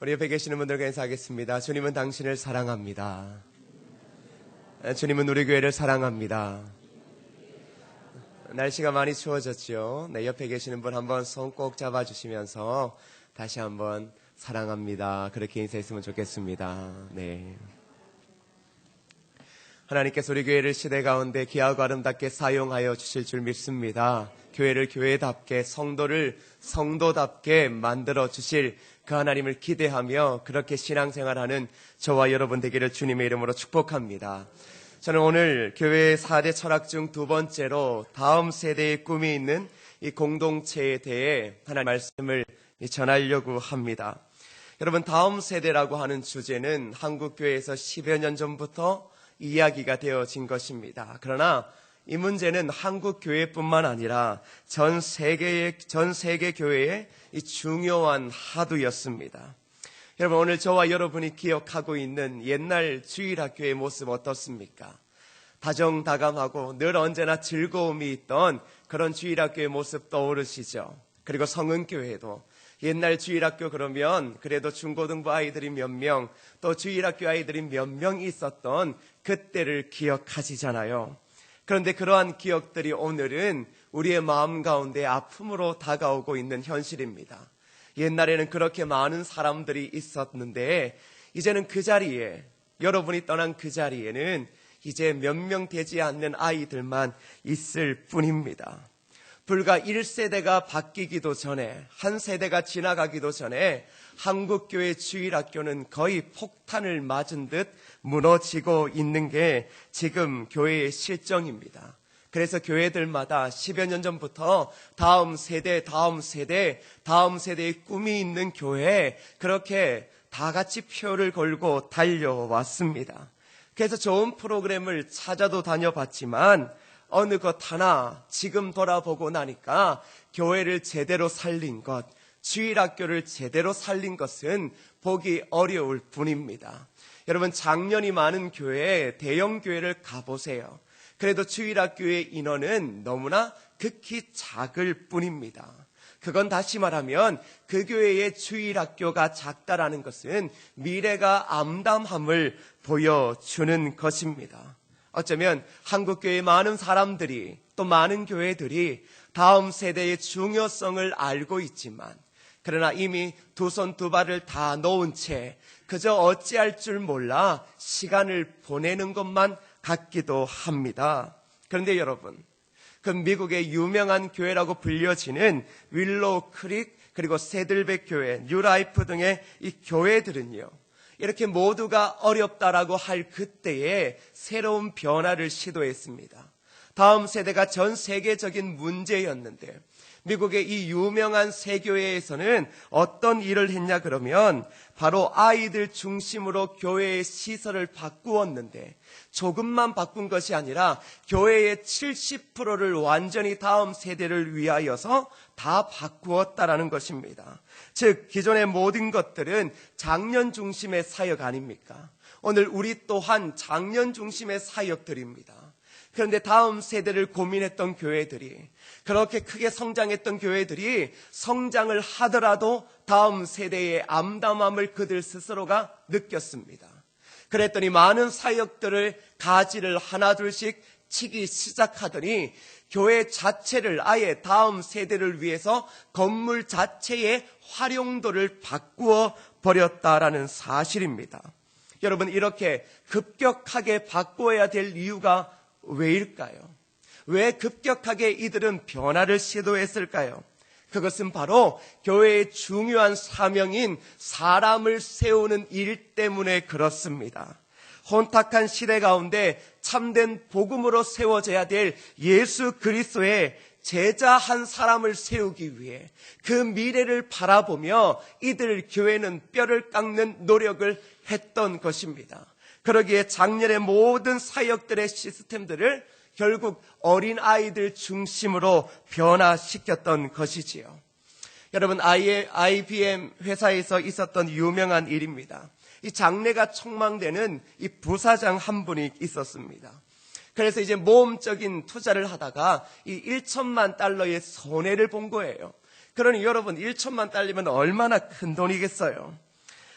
우리 옆에 계시는 분들과 인사하겠습니다. 주님은 당신을 사랑합니다. 주님은 우리 교회를 사랑합니다. 날씨가 많이 추워졌죠. 네, 옆에 계시는 분 한번 손 꼭 잡아주시면서 다시 한번 사랑합니다. 그렇게 인사했으면 좋겠습니다. 네. 하나님께서 우리 교회를 시대 가운데 귀하고 아름답게 사용하여 주실 줄 믿습니다. 교회를 교회답게, 성도를 성도답게 만들어 주실 그 하나님을 기대하며 그렇게 신앙생활하는 저와 여러분 되기를 주님의 이름으로 축복합니다. 저는 오늘 교회의 4대 철학 중 두 번째로 다음 세대의 꿈이 있는 이 공동체에 대해 하나님의 말씀을 전하려고 합니다. 여러분, 다음 세대라고 하는 주제는 한국교회에서 10여 년 전부터 이야기가 되어진 것입니다. 그러나 이 문제는 한국 교회뿐만 아니라 전 세계 교회의 이 중요한 화두였습니다. 여러분, 오늘 저와 여러분이 기억하고 있는 옛날 주일학교의 모습 어떻습니까? 다정다감하고 늘 언제나 즐거움이 있던 그런 주일학교의 모습 떠오르시죠? 그리고 성은교회도 옛날 주일학교 그러면 그래도 중고등부 아이들이 몇 명, 또 주일학교 아이들이 몇 명 있었던 그때를 기억하시잖아요. 그런데 그러한 기억들이 오늘은 우리의 마음 가운데 아픔으로 다가오고 있는 현실입니다. 옛날에는 그렇게 많은 사람들이 있었는데 이제는 그 자리에, 여러분이 떠난 그 자리에는 이제 몇 명 되지 않는 아이들만 있을 뿐입니다. 불과 1세대가 바뀌기도 전에, 한 세대가 지나가기도 전에 한국교회 주일학교는 거의 폭탄을 맞은 듯 무너지고 있는 게 지금 교회의 실정입니다. 그래서 교회들마다 10여 년 전부터 다음 세대의 꿈이 있는 교회, 그렇게 다 같이 표를 걸고 달려왔습니다. 그래서 좋은 프로그램을 찾아도 다녀봤지만 어느 것 하나 지금 돌아보고 나니까 교회를 제대로 살린 것, 주일학교를 제대로 살린 것은 보기 어려울 뿐입니다. 여러분, 장년이 많은 교회, 대형 교회를 가보세요. 그래도 주일학교의 인원은 너무나 극히 작을 뿐입니다. 그건 다시 말하면 그 교회의 주일학교가 작다라는 것은 미래가 암담함을 보여주는 것입니다. 어쩌면 한국교회의 많은 사람들이, 또 많은 교회들이 다음 세대의 중요성을 알고 있지만, 그러나 이미 두 손 두 발을 다 놓은 채 그저 어찌할 줄 몰라 시간을 보내는 것만 같기도 합니다. 그런데 여러분, 그 미국의 유명한 교회라고 불려지는 윌로우 크릭, 그리고 새들백 교회, 뉴라이프 등의 이 교회들은요, 이렇게 모두가 어렵다라고 할 그때에 새로운 변화를 시도했습니다. 다음 세대가 전 세계적인 문제였는데 미국의 이 유명한 새 교회에서는 어떤 일을 했냐 그러면 바로 아이들 중심으로 교회의 시설을 바꾸었는데, 조금만 바꾼 것이 아니라 교회의 70%를 완전히 다음 세대를 위하여서 다 바꾸었다라는 것입니다. 즉, 기존의 모든 것들은 장년 중심의 사역 아닙니까? 오늘 우리 또한 장년 중심의 사역들입니다. 그런데 다음 세대를 고민했던 교회들이, 그렇게 크게 성장했던 교회들이 성장을 하더라도 다음 세대의 암담함을 그들 스스로가 느꼈습니다. 그랬더니 많은 사역들을 가지를 하나둘씩 치기 시작하더니 교회 자체를 아예 다음 세대를 위해서 건물 자체의 활용도를 바꾸어 버렸다라는 사실입니다. 여러분, 이렇게 급격하게 바꾸어야 될 이유가 왜일까요? 왜 급격하게 이들은 변화를 시도했을까요? 그것은 바로 교회의 중요한 사명인 사람을 세우는 일 때문에 그렇습니다. 혼탁한 시대 가운데 참된 복음으로 세워져야 될 예수 그리스도의 제자 한 사람을 세우기 위해 그 미래를 바라보며 이들 교회는 뼈를 깎는 노력을 했던 것입니다. 그러기에 작년의 모든 사역들의 시스템들을 결국 어린아이들 중심으로 변화시켰던 것이지요. 여러분, IBM 회사에서 있었던 유명한 일입니다. 이 장래가 촉망되는 이 부사장 한 분이 있었습니다. 그래서 이제 모험적인 투자를 하다가 이 1천만 달러의 손해를 본 거예요. 그러니 여러분, 1천만 달러면 얼마나 큰 돈이겠어요?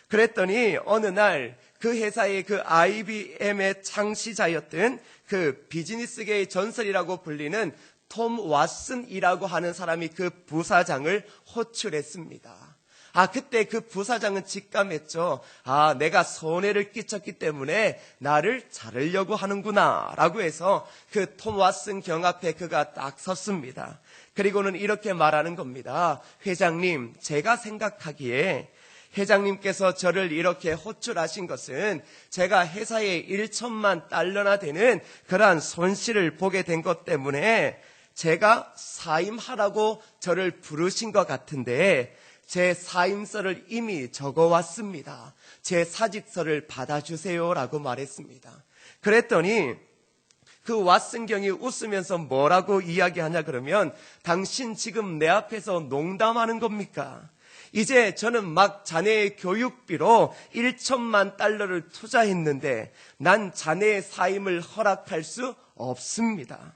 그랬더니 어느 날 그 회사의 그 IBM의 창시자였던 그 비즈니스계의 전설이라고 불리는 톰 왓슨이라고 하는 사람이 그 부사장을 호출했습니다. 그때 그 부사장은 직감했죠. 내가 손해를 끼쳤기 때문에 나를 자르려고 하는구나 라고 해서 그 톰 왓슨 경 앞에 그가 딱 섰습니다. 그리고는 이렇게 말하는 겁니다. 회장님, 제가 생각하기에 회장님께서 저를 이렇게 호출하신 것은 제가 회사에 1천만 달러나 되는 그러한 손실을 보게 된 것 때문에 제가 사임하라고 저를 부르신 것 같은데 제 사임서를 이미 적어왔습니다. 제 사직서를 받아주세요 라고 말했습니다. 그랬더니 그 왓슨경이 웃으면서 뭐라고 이야기하냐 그러면 당신 지금 내 앞에서 농담하는 겁니까? 이제 저는 막 자네의 교육비로 1천만 달러를 투자했는데 난 자네의 사임을 허락할 수 없습니다.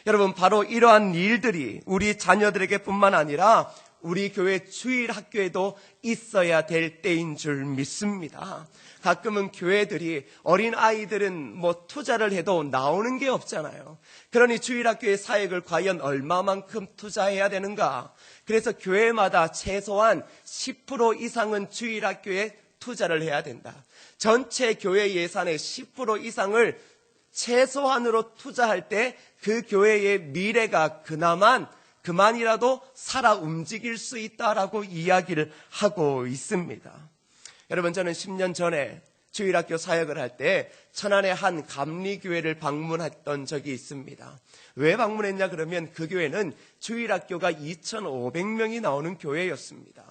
여러분, 바로 이러한 일들이 우리 자녀들에게 뿐만 아니라 우리 교회 주일학교에도 있어야 될 때인 줄 믿습니다. 가끔은 교회들이 어린아이들은 투자를 해도 나오는 게 없잖아요. 그러니 주일학교의 사역을 과연 얼마만큼 투자해야 되는가? 그래서 교회마다 최소한 10% 이상은 주일학교에 투자를 해야 된다. 전체 교회 예산의 10% 이상을 최소한으로 투자할 때 그 교회의 미래가 그만이라도 살아 움직일 수 있다라고 이야기를 하고 있습니다. 여러분, 저는 10년 전에 주일학교 사역을 할 때 천안의 한 감리교회를 방문했던 적이 있습니다. 왜 방문했냐 그러면 그 교회는 주일학교가 2,500명이 나오는 교회였습니다.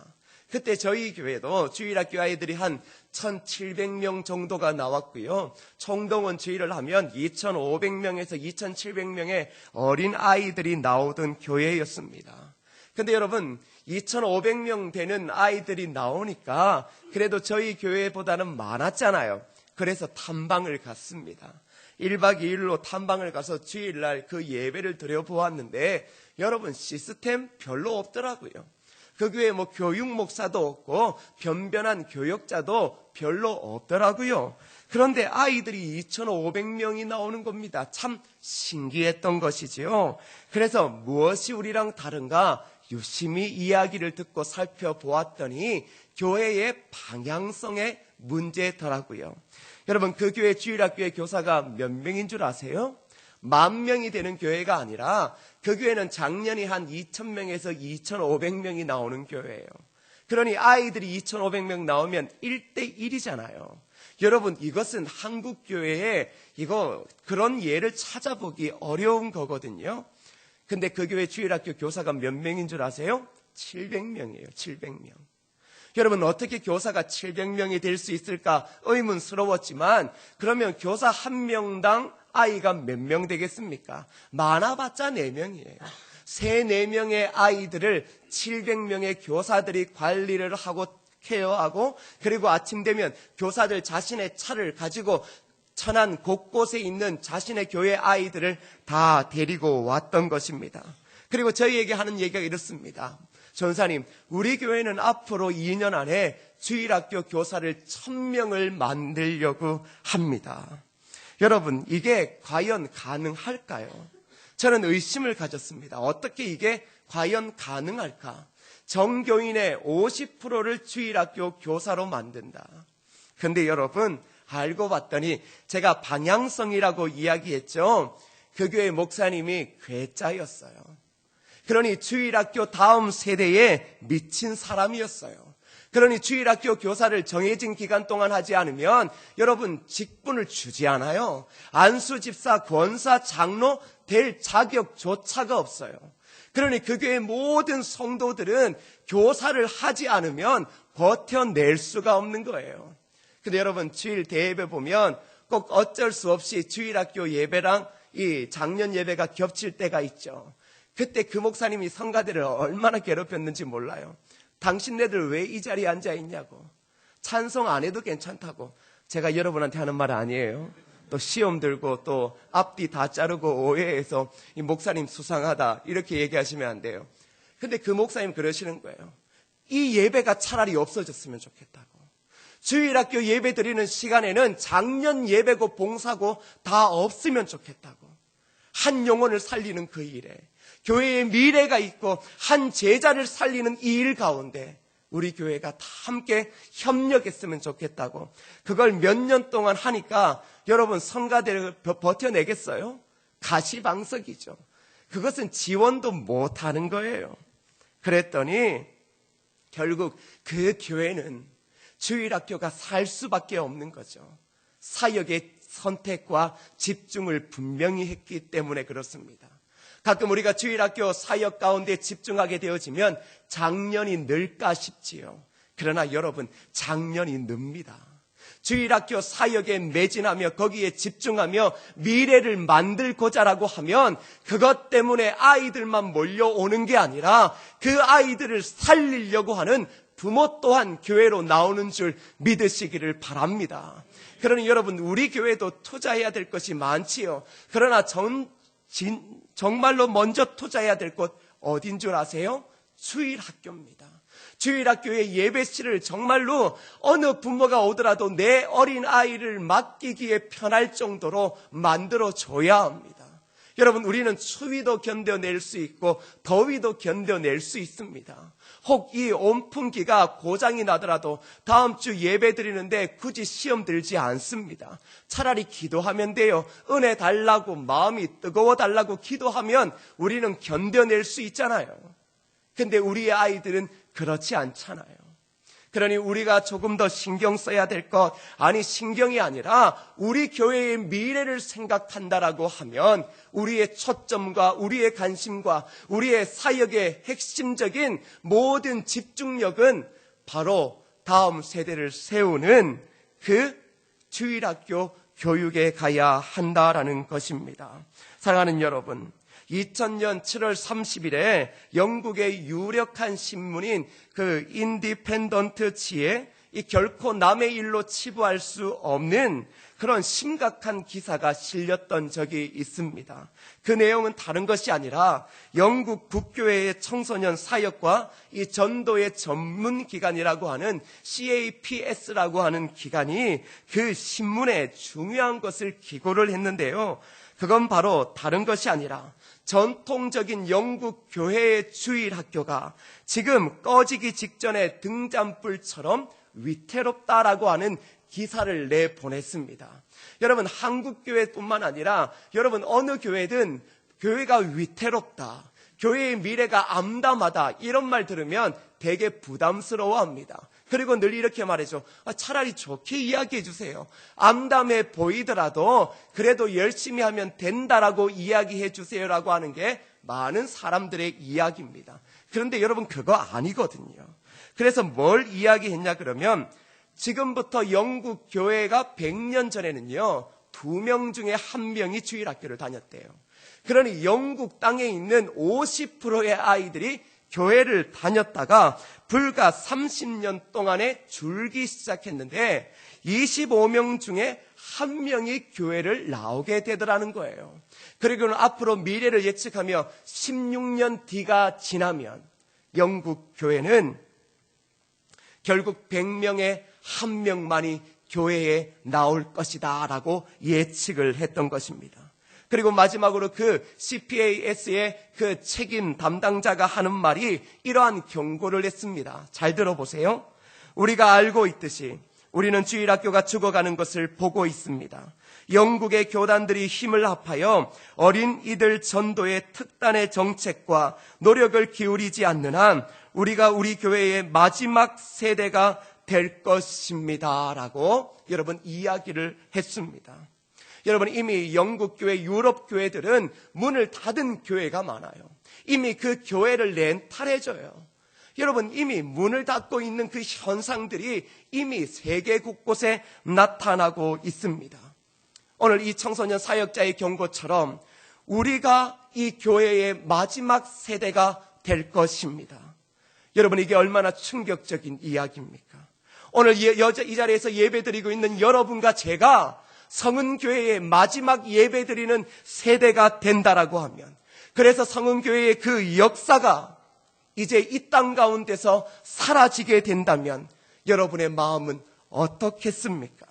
그때 저희 교회도 주일학교 아이들이 한 1,700명 정도가 나왔고요. 총동원 주일을 하면 2,500명에서 2,700명의 어린 아이들이 나오던 교회였습니다. 근데 여러분, 2,500명 되는 아이들이 나오니까 그래도 저희 교회보다는 많았잖아요. 그래서 탐방을 갔습니다. 1박 2일로 탐방을 가서 주일날 그 예배를 드려보았는데 여러분, 시스템 별로 없더라고요. 그 교회 교육 목사도 없고 변변한 교역자도 별로 없더라고요. 그런데 아이들이 2,500명이 나오는 겁니다. 참 신기했던 것이지요. 그래서 무엇이 우리랑 다른가 유심히 이야기를 듣고 살펴보았더니 교회의 방향성에 문제더라고요. 여러분, 그 교회 주일학교의 교사가 몇 명인 줄 아세요? 10,000명이 되는 교회가 아니라 그 교회는 작년이 한 2,000명에서 2,500명이 나오는 교회예요. 그러니 아이들이 2,500명 나오면 1대1이잖아요. 여러분, 이것은 한국 교회에 그런 예를 찾아보기 어려운 거거든요. 근데 그 교회 주일학교 교사가 몇 명인 줄 아세요? 700명이에요. 700명. 여러분, 어떻게 교사가 700명이 될 수 있을까 의문스러웠지만 그러면 교사 한 명당 아이가 몇 명 되겠습니까? 많아봤자 4명이에요. 4명의 아이들을 700명의 교사들이 관리를 하고 케어하고 그리고 아침 되면 교사들 자신의 차를 가지고 천안 곳곳에 있는 자신의 교회 아이들을 다 데리고 왔던 것입니다. 그리고 저희에게 하는 얘기가 이렇습니다. 전사님, 우리 교회는 앞으로 2년 안에 주일학교 교사를 1,000명을 만들려고 합니다. 여러분, 이게 과연 가능할까요? 저는 의심을 가졌습니다. 어떻게 이게 과연 가능할까? 정교인의 50%를 주일학교 교사로 만든다. 근데 여러분, 알고 봤더니 제가 방향성이라고 이야기했죠. 그 교회 목사님이 괴짜였어요. 그러니 주일학교 다음 세대에 미친 사람이었어요. 그러니 주일학교 교사를 정해진 기간 동안 하지 않으면 여러분 직분을 주지 않아요. 안수 집사, 권사, 장로 될 자격조차가 없어요. 그러니 그 교회 모든 성도들은 교사를 하지 않으면 버텨낼 수가 없는 거예요. 근데 여러분, 주일 대예배 보면 꼭 어쩔 수 없이 주일학교 예배랑 이 작년 예배가 겹칠 때가 있죠. 그때 그 목사님이 성가대를 얼마나 괴롭혔는지 몰라요. 당신네들 왜 이 자리에 앉아 있냐고. 찬송 안 해도 괜찮다고. 제가 여러분한테 하는 말 아니에요. 또 시험 들고 또 앞뒤 다 자르고 오해해서 이 목사님 수상하다 이렇게 얘기하시면 안 돼요. 근데 그 목사님 그러시는 거예요. 이 예배가 차라리 없어졌으면 좋겠다고. 주일학교 예배 드리는 시간에는 작년 예배고 봉사고 다 없으면 좋겠다고. 한 영혼을 살리는 그 일에, 교회의 미래가 있고 한 제자를 살리는 이 일 가운데 우리 교회가 다 함께 협력했으면 좋겠다고. 그걸 몇 년 동안 하니까 여러분, 성가대를 버텨내겠어요? 가시방석이죠. 그것은 지원도 못하는 거예요. 그랬더니 결국 그 교회는 주일학교가 살 수밖에 없는 거죠. 사역의 선택과 집중을 분명히 했기 때문에 그렇습니다. 가끔 우리가 주일학교 사역 가운데 집중하게 되어지면 작년이 늘까 싶지요. 그러나 여러분, 작년이 늡니다. 주일학교 사역에 매진하며 거기에 집중하며 미래를 만들고자라고 하면 그것 때문에 아이들만 몰려오는 게 아니라 그 아이들을 살리려고 하는 부모 또한 교회로 나오는 줄 믿으시기를 바랍니다. 그러니 여러분, 우리 교회도 투자해야 될 것이 많지요. 그러나 정말로 먼저 투자해야 될 곳 어딘 줄 아세요? 주일학교입니다. 주일학교의 예배실을 정말로 어느 부모가 오더라도 내 어린 아이를 맡기기에 편할 정도로 만들어줘야 합니다. 여러분, 우리는 추위도 견뎌낼 수 있고 더위도 견뎌낼 수 있습니다. 혹 이 온풍기가 고장이 나더라도 다음 주 예배 드리는데 굳이 시험 들지 않습니다. 차라리 기도하면 돼요. 은혜 달라고, 마음이 뜨거워 달라고 기도하면 우리는 견뎌낼 수 있잖아요. 근데 우리의 아이들은 그렇지 않잖아요. 그러니 우리가 조금 더 신경 써야 될 것, 아니 신경이 아니라 우리 교회의 미래를 생각한다라고 하면 우리의 초점과 우리의 관심과 우리의 사역의 핵심적인 모든 집중력은 바로 다음 세대를 세우는 그 주일학교 교육에 가야 한다라는 것입니다. 사랑하는 여러분, 2000년 7월 30일에 영국의 유력한 신문인 그 인디펜던트지에 이 결코 남의 일로 치부할 수 없는 그런 심각한 기사가 실렸던 적이 있습니다. 그 내용은 다른 것이 아니라 영국 국교회의 청소년 사역과 이 전도의 전문 기관이라고 하는 CAPS라고 하는 기관이 그 신문에 중요한 것을 기고를 했는데요. 그건 바로 다른 것이 아니라 전통적인 영국 교회의 주일학교가 지금 꺼지기 직전에 등잔불처럼 위태롭다라고 하는 기사를 내보냈습니다. 여러분, 한국 교회뿐만 아니라 여러분 어느 교회든 교회가 위태롭다, 교회의 미래가 암담하다, 이런 말 들으면 되게 부담스러워합니다. 그리고 늘 이렇게 말해줘. 차라리 좋게 이야기해 주세요. 암담해 보이더라도 그래도 열심히 하면 된다라고 이야기해 주세요라고 하는 게 많은 사람들의 이야기입니다. 그런데 여러분, 그거 아니거든요. 그래서 뭘 이야기했냐 그러면, 지금부터 영국 교회가 100년 전에는요 2명 중에 1명이 주일학교를 다녔대요. 그러니 영국 땅에 있는 50%의 아이들이 교회를 다녔다가 불과 30년 동안에 줄기 시작했는데 25명 중에 1명이 교회를 나오게 되더라는 거예요. 그리고는 앞으로 미래를 예측하며 16년 뒤가 지나면 영국 교회는 결국 100명의 1명만이 교회에 나올 것이다 라고 예측을 했던 것입니다. 그리고 마지막으로 그 CPAS의 그 책임 담당자가 하는 말이 이러한 경고를 했습니다. 잘 들어보세요. 우리가 알고 있듯이 우리는 주일학교가 죽어가는 것을 보고 있습니다. 영국의 교단들이 힘을 합하여 어린 이들 전도의 특단의 정책과 노력을 기울이지 않는 한 우리가 우리 교회의 마지막 세대가 될 것입니다 라고 여러분 이야기를 했습니다. 여러분, 이미 영국 교회, 유럽 교회들은 문을 닫은 교회가 많아요. 이미 그 교회를 렌탈해줘요. 여러분, 이미 문을 닫고 있는 그 현상들이 이미 세계 곳곳에 나타나고 있습니다. 오늘 이 청소년 사역자의 경고처럼 우리가 이 교회의 마지막 세대가 될 것입니다. 여러분, 이게 얼마나 충격적인 이야기입니까? 오늘 이 자리에서 예배드리고 있는 여러분과 제가 성은교회의 마지막 예배드리는 세대가 된다라고 하면, 그래서 성은교회의 그 역사가 이제 이 땅 가운데서 사라지게 된다면 여러분의 마음은 어떻겠습니까?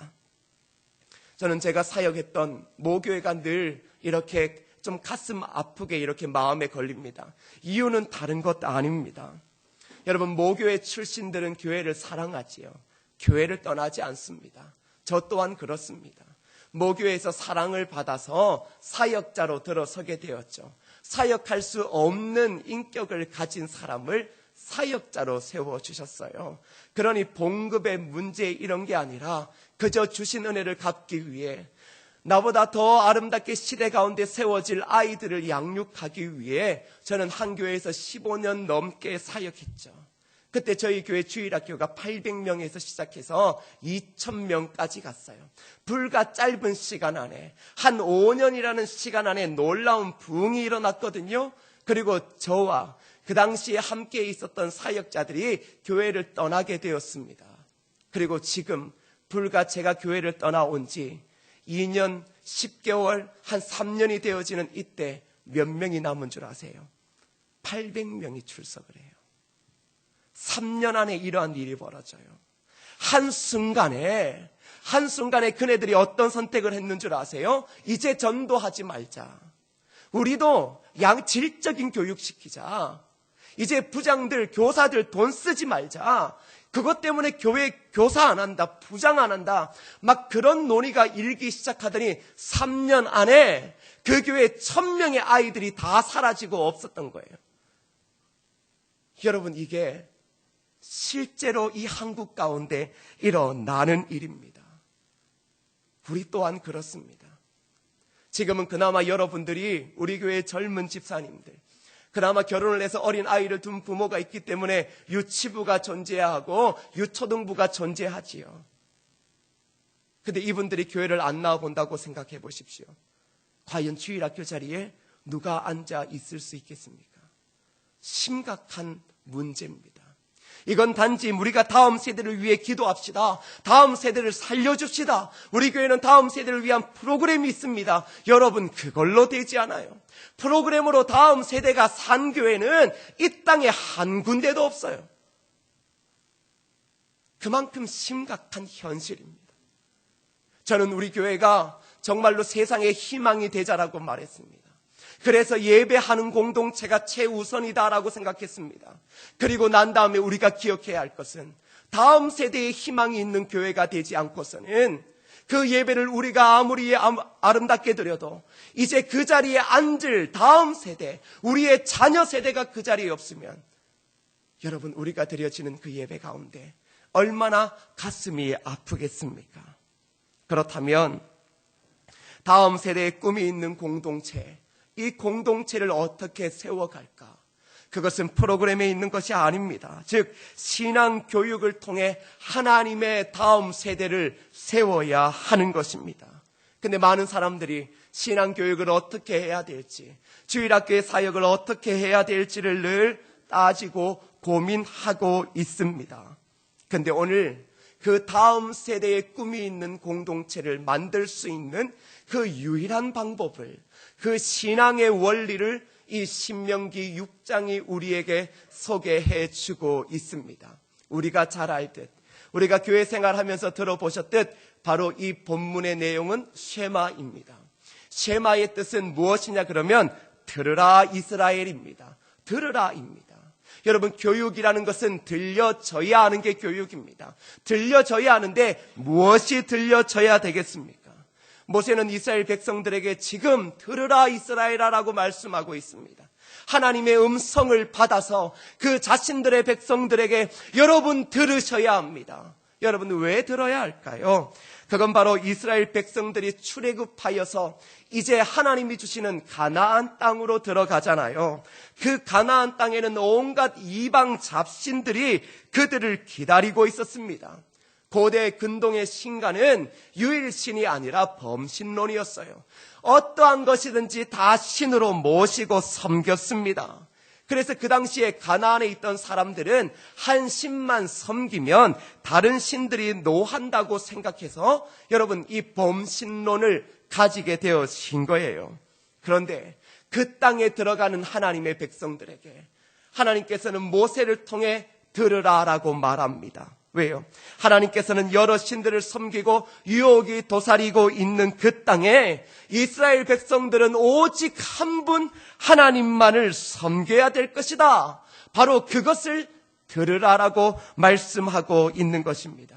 저는 제가 사역했던 모교회가 늘 이렇게 좀 가슴 아프게 이렇게 마음에 걸립니다. 이유는 다른 것 아닙니다. 여러분, 모교회 출신들은 교회를 사랑하지요. 교회를 떠나지 않습니다. 저 또한 그렇습니다. 모교회에서 사랑을 받아서 사역자로 들어서게 되었죠. 사역할 수 없는 인격을 가진 사람을 사역자로 세워주셨어요. 그러니 봉급의 문제 이런 게 아니라 그저 주신 은혜를 갚기 위해 나보다 더 아름답게 시대 가운데 세워질 아이들을 양육하기 위해 저는 한 교회에서 15년 넘게 사역했죠. 그때 저희 교회 주일학교가 800명에서 시작해서 2000명까지 갔어요. 불과 짧은 시간 안에, 한 5년이라는 시간 안에 놀라운 부흥이 일어났거든요. 그리고 저와 그 당시에 함께 있었던 사역자들이 교회를 떠나게 되었습니다. 그리고 지금 불과 제가 교회를 떠나온 지 2년 10개월, 한 3년이 되어지는 이때 몇 명이 남은 줄 아세요? 800명이 출석을 해요. 3년 안에 이러한 일이 벌어져요. 한순간에 그네들이 어떤 선택을 했는 줄 아세요? 이제 전도하지 말자. 우리도 양질적인 교육시키자. 이제 부장들, 교사들 돈 쓰지 말자. 그것 때문에 교회 교사 안 한다, 부장 안 한다, 막 그런 논의가 일기 시작하더니 3년 안에 그 교회 1000명의 아이들이 다 사라지고 없었던 거예요. 여러분, 이게 실제로 이 한국 가운데 일어나는 일입니다. 우리 또한 그렇습니다. 지금은 그나마 여러분들이 우리 교회 젊은 집사님들, 그나마 결혼을 해서 어린 아이를 둔 부모가 있기 때문에 유치부가 존재하고 유초등부가 존재하지요. 근데 이분들이 교회를 안 나와본다고 생각해 보십시오. 과연 주일학교 자리에 누가 앉아 있을 수 있겠습니까? 심각한 문제입니다. 이건 단지 우리가 다음 세대를 위해 기도합시다. 다음 세대를 살려줍시다. 우리 교회는 다음 세대를 위한 프로그램이 있습니다. 여러분, 그걸로 되지 않아요. 프로그램으로 다음 세대가 산 교회는 이 땅에 한 군데도 없어요. 그만큼 심각한 현실입니다. 저는 우리 교회가 정말로 세상의 희망이 되자라고 말했습니다. 그래서 예배하는 공동체가 최우선이다라고 생각했습니다. 그리고 난 다음에 우리가 기억해야 할 것은 다음 세대의 희망이 있는 교회가 되지 않고서는 그 예배를 우리가 아무리 아름답게 드려도 이제 그 자리에 앉을 다음 세대, 우리의 자녀 세대가 그 자리에 없으면 여러분, 우리가 드려지는 그 예배 가운데 얼마나 가슴이 아프겠습니까? 그렇다면 다음 세대의 꿈이 있는 공동체, 이 공동체를 어떻게 세워갈까? 그것은 프로그램에 있는 것이 아닙니다. 즉, 신앙 교육을 통해 하나님의 다음 세대를 세워야 하는 것입니다. 근데 많은 사람들이 신앙 교육을 어떻게 해야 될지, 주일학교의 사역을 어떻게 해야 될지를 늘 따지고 고민하고 있습니다. 근데 오늘 그 다음 세대의 꿈이 있는 공동체를 만들 수 있는 그 유일한 방법을, 그 신앙의 원리를 이 신명기 6장이 우리에게 소개해 주고 있습니다. 우리가 잘 알듯, 우리가 교회 생활하면서 들어보셨듯 바로 이 본문의 내용은 쉐마입니다. 쉐마의 뜻은 무엇이냐 그러면 들으라 이스라엘입니다. 들으라입니다. 여러분, 교육이라는 것은 들려져야 하는 게 교육입니다. 들려져야 하는데 무엇이 들려져야 되겠습니까? 모세는 이스라엘 백성들에게 지금 들으라 이스라엘아라고 말씀하고 있습니다. 하나님의 음성을 받아서 그 자신들의 백성들에게 여러분 들으셔야 합니다. 여러분, 왜 들어야 할까요? 그건 바로 이스라엘 백성들이 출애굽하여서 이제 하나님이 주시는 가나안 땅으로 들어가잖아요. 그 가나안 땅에는 온갖 이방 잡신들이 그들을 기다리고 있었습니다. 고대 근동의 신가는 유일신이 아니라 범신론이었어요. 어떠한 것이든지 다 신으로 모시고 섬겼습니다. 그래서 그 당시에 가나안에 있던 사람들은 한 신만 섬기면 다른 신들이 노한다고 생각해서 여러분, 이 범신론을 가지게 되어진 거예요. 그런데 그 땅에 들어가는 하나님의 백성들에게 하나님께서는 모세를 통해 들으라라고 말합니다. 왜요? 하나님께서는 여러 신들을 섬기고 유혹이 도사리고 있는 그 땅에 이스라엘 백성들은 오직 한 분 하나님만을 섬겨야 될 것이다. 바로 그것을 들으라라고 말씀하고 있는 것입니다.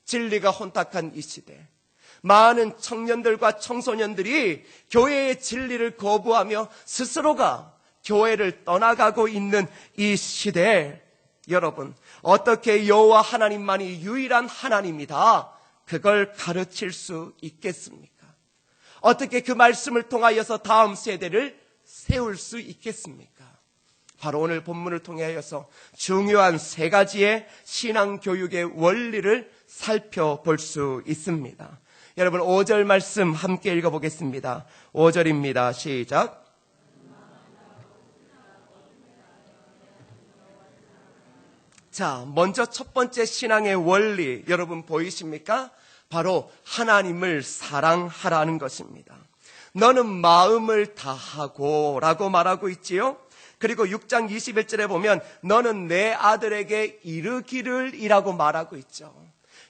진리가 혼탁한 이 시대, 많은 청년들과 청소년들이 교회의 진리를 거부하며 스스로가 교회를 떠나가고 있는 이 시대에 여러분, 어떻게 여호와 하나님만이 유일한 하나님이다, 그걸 가르칠 수 있겠습니까? 어떻게 그 말씀을 통하여서 다음 세대를 세울 수 있겠습니까? 바로 오늘 본문을 통하여서 중요한 세 가지의 신앙교육의 원리를 살펴볼 수 있습니다. 여러분, 5절 말씀 함께 읽어보겠습니다. 5절입니다. 시작. 자, 먼저 첫 번째 신앙의 원리, 여러분 보이십니까? 바로 하나님을 사랑하라는 것입니다. 너는 마음을 다하고 라고 말하고 있지요. 그리고 6장 21절에 보면 너는 내 아들에게 이르기를 이라고 말하고 있죠.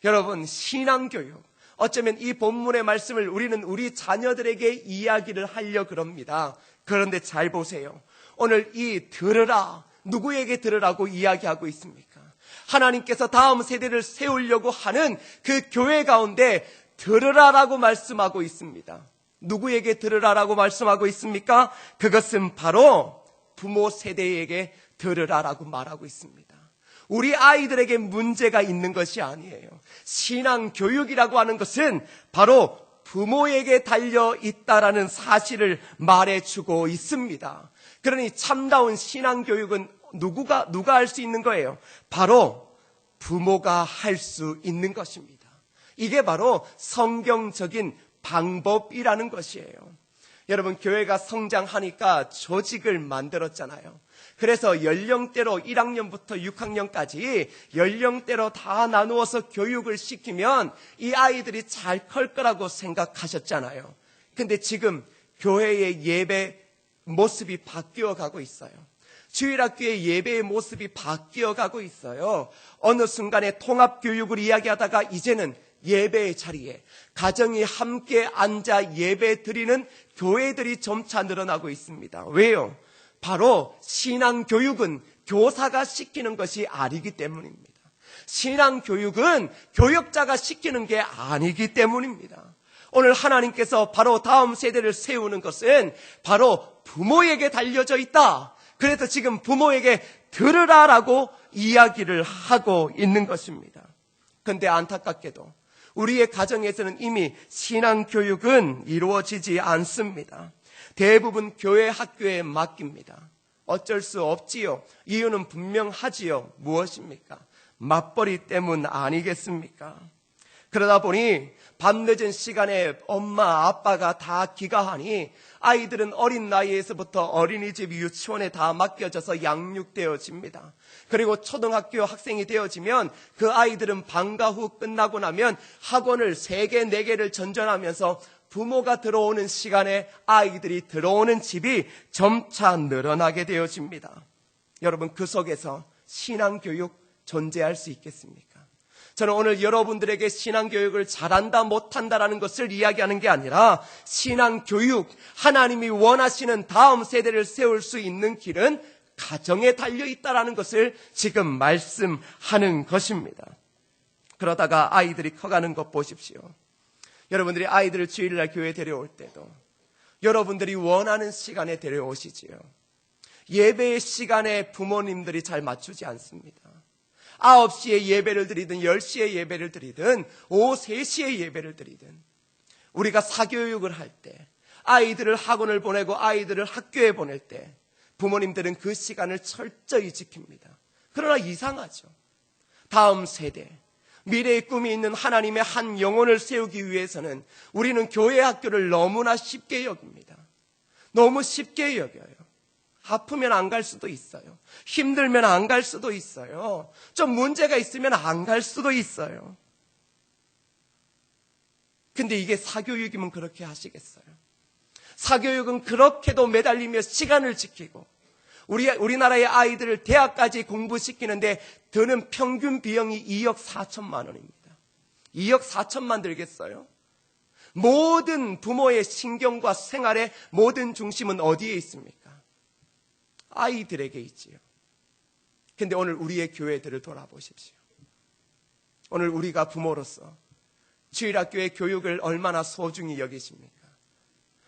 여러분, 신앙교육, 어쩌면 이 본문의 말씀을 우리는 우리 자녀들에게 이야기를 하려 그럽니다. 그런데 잘 보세요. 오늘 이 들으라, 누구에게 들으라고 이야기하고 있습니까? 하나님께서 다음 세대를 세우려고 하는 그 교회 가운데 들으라라고 말씀하고 있습니다. 누구에게 들으라라고 말씀하고 있습니까? 그것은 바로 부모 세대에게 들으라라고 말하고 있습니다. 우리 아이들에게 문제가 있는 것이 아니에요. 신앙 교육이라고 하는 것은 바로 부모에게 달려 있다라는 사실을 말해주고 있습니다. 그러니 참다운 신앙 교육은 누가 할 수 있는 거예요? 바로 부모가 할 수 있는 것입니다. 이게 바로 성경적인 방법이라는 것이에요. 여러분, 교회가 성장하니까 조직을 만들었잖아요. 그래서 연령대로 1학년부터 6학년까지 연령대로 다 나누어서 교육을 시키면 이 아이들이 잘 클 거라고 생각하셨잖아요. 근데 지금 교회의 예배 모습이 바뀌어 가고 있어요. 주일학교의 예배의 모습이 바뀌어 가고 있어요. 어느 순간에 통합교육을 이야기하다가 이제는 예배의 자리에 가정이 함께 앉아 예배 드리는 교회들이 점차 늘어나고 있습니다. 왜요? 바로 신앙교육은 교사가 시키는 것이 아니기 때문입니다. 신앙교육은 교역자가 시키는 게 아니기 때문입니다. 오늘 하나님께서 바로 다음 세대를 세우는 것은 바로 부모에게 달려져 있다. 그래서 지금 부모에게 들으라라고 이야기를 하고 있는 것입니다. 그런데 안타깝게도 우리의 가정에서는 이미 신앙교육은 이루어지지 않습니다. 대부분 교회 학교에 맡깁니다. 어쩔 수 없지요. 이유는 분명하지요. 무엇입니까? 맞벌이 때문 아니겠습니까? 그러다 보니 밤늦은 시간에 엄마 아빠가 다 귀가하니 아이들은 어린 나이에서부터 어린이집 유치원에 다 맡겨져서 양육되어집니다. 그리고 초등학교 학생이 되어지면 그 아이들은 방과 후 끝나고 나면 학원을 3개, 4개를 전전하면서 부모가 들어오는 시간에 아이들이 들어오는 집이 점차 늘어나게 되어집니다. 여러분, 그 속에서 신앙교육 존재할 수 있겠습니까? 저는 오늘 여러분들에게 신앙교육을 잘한다 못한다라는 것을 이야기하는 게 아니라 신앙교육, 하나님이 원하시는 다음 세대를 세울 수 있는 길은 가정에 달려있다라는 것을 지금 말씀하는 것입니다. 그러다가 아이들이 커가는 것 보십시오. 여러분들이 아이들을 주일날 교회에 데려올 때도 여러분들이 원하는 시간에 데려오시지요. 예배의 시간에 부모님들이 잘 맞추지 않습니다. 9시에 예배를 드리든 10시에 예배를 드리든 오후 3시에 예배를 드리든 우리가 사교육을 할 때 아이들을 학원을 보내고 아이들을 학교에 보낼 때 부모님들은 그 시간을 철저히 지킵니다. 그러나 이상하죠. 다음 세대, 미래의 꿈이 있는 하나님의 한 영혼을 세우기 위해서는 우리는 교회 학교를 너무나 쉽게 여깁니다. 너무 쉽게 여겨요. 아프면 안 갈 수도 있어요. 힘들면 안 갈 수도 있어요. 좀 문제가 있으면 안 갈 수도 있어요. 근데 이게 사교육이면 그렇게 하시겠어요? 사교육은 그렇게도 매달리며 시간을 지키고 우리나라의 아이들을 대학까지 공부시키는데 드는 평균 비용이 2억 4천만 원입니다. 2억 4천만 들겠어요? 모든 부모의 신경과 생활의 모든 중심은 어디에 있습니까? 아이들에게 있지요. 근데 오늘 우리의 교회들을 돌아보십시오. 오늘 우리가 부모로서 주일학교의 교육을 얼마나 소중히 여기십니까?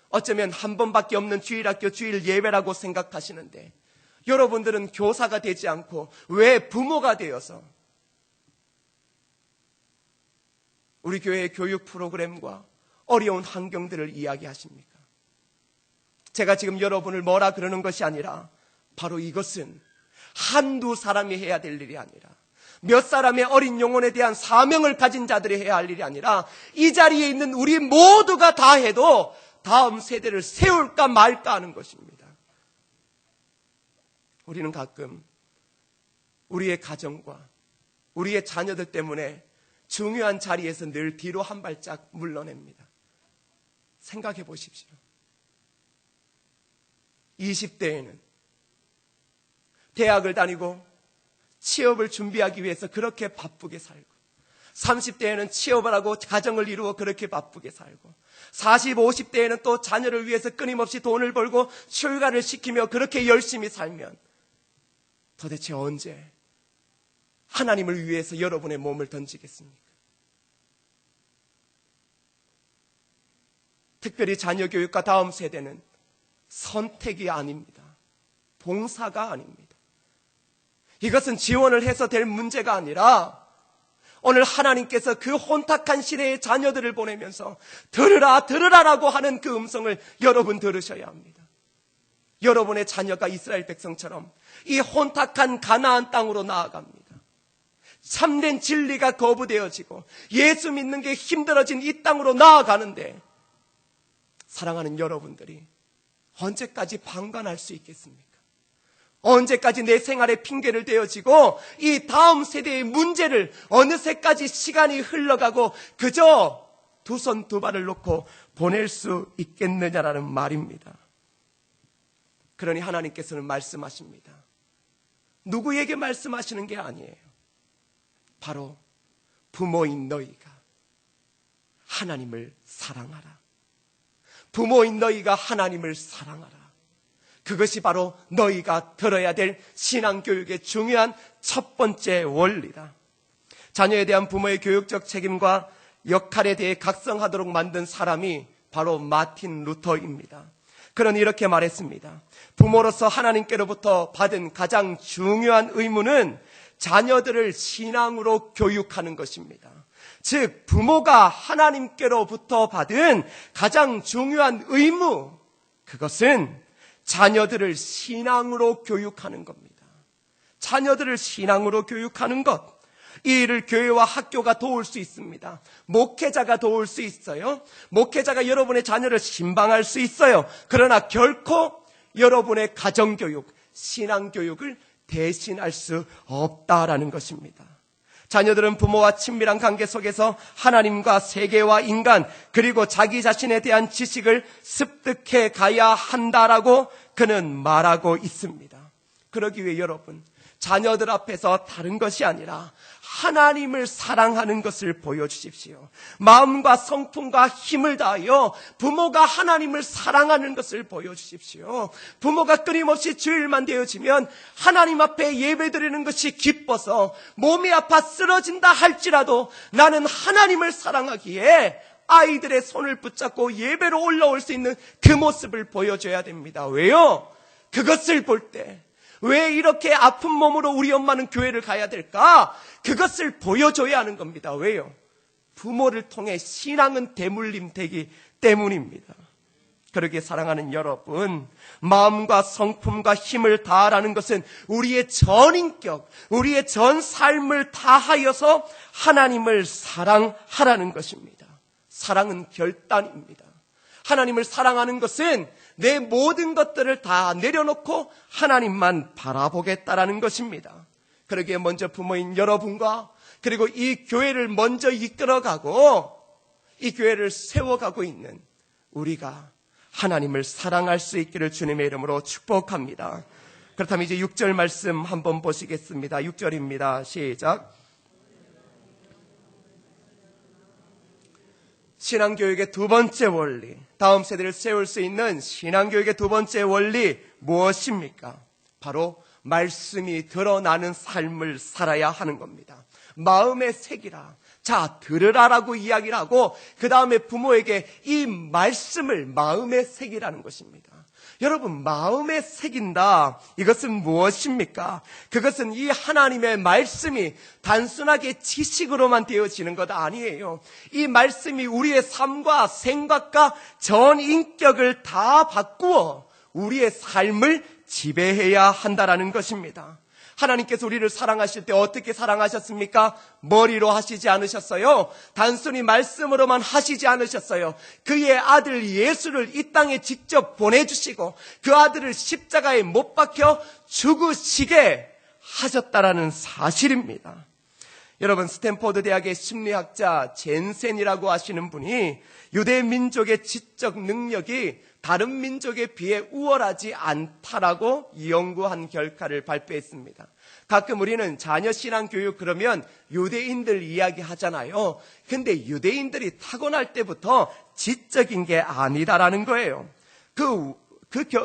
어쩌면 한 번밖에 없는 주일학교 주일 예배라고 생각하시는데 여러분들은 교사가 되지 않고 왜 부모가 되어서 우리 교회의 교육 프로그램과 어려운 환경들을 이야기하십니까? 제가 지금 여러분을 뭐라 그러는 것이 아니라 바로 이것은 한두 사람이 해야 될 일이 아니라 몇 사람의 어린 영혼에 대한 사명을 가진 자들이 해야 할 일이 아니라 이 자리에 있는 우리 모두가 다 해도 다음 세대를 세울까 말까 하는 것입니다. 우리는 가끔 우리의 가정과 우리의 자녀들 때문에 중요한 자리에서 늘 뒤로 한 발짝 물러냅니다. 생각해 보십시오. 20대에는 대학을 다니고 취업을 준비하기 위해서 그렇게 바쁘게 살고 30대에는 취업을 하고 가정을 이루어 그렇게 바쁘게 살고 40, 50대에는 또 자녀를 위해서 끊임없이 돈을 벌고 출가를 시키며 그렇게 열심히 살면 도대체 언제 하나님을 위해서 여러분의 몸을 던지겠습니까? 특별히 자녀 교육과 다음 세대는 선택이 아닙니다. 봉사가 아닙니다. 이것은 지원을 해서 될 문제가 아니라 오늘 하나님께서 그 혼탁한 시대의 자녀들을 보내면서 들으라 들으라라고 하는 그 음성을 여러분 들으셔야 합니다. 여러분의 자녀가 이스라엘 백성처럼 이 혼탁한 가나안 땅으로 나아갑니다. 참된 진리가 거부되어지고 예수 믿는 게 힘들어진 이 땅으로 나아가는데 사랑하는 여러분들이 언제까지 방관할 수 있겠습니까? 언제까지 내 생활에 핑계를 대어지고 이 다음 세대의 문제를 어느새까지 시간이 흘러가고 그저 두 손 두 발을 놓고 보낼 수 있겠느냐라는 말입니다. 그러니 하나님께서는 말씀하십니다. 누구에게 말씀하시는 게 아니에요. 바로 부모인 너희가 하나님을 사랑하라. 부모인 너희가 하나님을 사랑하라. 그것이 바로 너희가 들어야 될 신앙교육의 중요한 첫 번째 원리다. 자녀에 대한 부모의 교육적 책임과 역할에 대해 각성하도록 만든 사람이 바로 마틴 루터입니다. 그는 이렇게 말했습니다. 부모로서 하나님께로부터 받은 가장 중요한 의무는 자녀들을 신앙으로 교육하는 것입니다. 즉 부모가 하나님께로부터 받은 가장 중요한 의무, 그것은 자녀들을 신앙으로 교육하는 겁니다. 자녀들을 신앙으로 교육하는 것, 이 일을 교회와 학교가 도울 수 있습니다. 목회자가 도울 수 있어요. 목회자가 여러분의 자녀를 신방할 수 있어요. 그러나 결코 여러분의 가정교육, 신앙교육을 대신할 수 없다라는 것입니다. 자녀들은 부모와 친밀한 관계 속에서 하나님과 세계와 인간 그리고 자기 자신에 대한 지식을 습득해 가야 한다라고 그는 말하고 있습니다. 그러기 위해 여러분, 자녀들 앞에서 다른 것이 아니라 하나님을 사랑하는 것을 보여주십시오. 마음과 성품과 힘을 다하여 부모가 하나님을 사랑하는 것을 보여주십시오. 부모가 끊임없이 주일만 되어지면 하나님 앞에 예배드리는 것이 기뻐서 몸이 아파 쓰러진다 할지라도 나는 하나님을 사랑하기에 아이들의 손을 붙잡고 예배로 올라올 수 있는 그 모습을 보여줘야 됩니다. 왜요? 그것을 볼 때 왜 이렇게 아픈 몸으로 우리 엄마는 교회를 가야 될까? 그것을 보여줘야 하는 겁니다. 왜요? 부모를 통해 신앙은 대물림 되기 때문입니다. 그러기에 사랑하는 여러분, 마음과 성품과 힘을 다하라는 것은 우리의 전 인격, 우리의 전 삶을 다하여서 하나님을 사랑하라는 것입니다. 사랑은 결단입니다. 하나님을 사랑하는 것은 내 모든 것들을 다 내려놓고 하나님만 바라보겠다라는 것입니다. 그러기에 먼저 부모인 여러분과 그리고 이 교회를 먼저 이끌어가고 이 교회를 세워가고 있는 우리가 하나님을 사랑할 수 있기를 주님의 이름으로 축복합니다. 그렇다면 이제 6절 말씀 한번 보시겠습니다. 6절입니다. 시작. 신앙교육의 두 번째 원리, 다음 세대를 세울 수 있는 신앙교육의 두 번째 원리 무엇입니까? 바로 말씀이 드러나는 삶을 살아야 하는 겁니다. 마음에 새기라. 자, 들으라라고 이야기를 하고 그 다음에 부모에게 이 말씀을 마음에 새기라는 것입니다. 여러분, 마음에 새긴다. 이것은 무엇입니까? 그것은 이 하나님의 말씀이 단순하게 지식으로만 되어지는 것 아니에요. 이 말씀이 우리의 삶과 생각과 전 인격을 다 바꾸어 우리의 삶을 지배해야 한다라는 것입니다. 하나님께서 우리를 사랑하실 때 어떻게 사랑하셨습니까? 머리로 하시지 않으셨어요. 단순히 말씀으로만 하시지 않으셨어요. 그의 아들 예수를 이 땅에 직접 보내주시고 그 아들을 십자가에 못 박혀 죽으시게 하셨다라는 사실입니다. 여러분, 스탠포드 대학의 심리학자 젠센이라고 하시는 분이 유대 민족의 지적 능력이 다른 민족에 비해 우월하지 않다라고 연구한 결과를 발표했습니다. 가끔 우리는 자녀 신앙 교육 그러면 유대인들 이야기 하잖아요. 근데 유대인들이 타고날 때부터 지적인 게 아니다라는 거예요.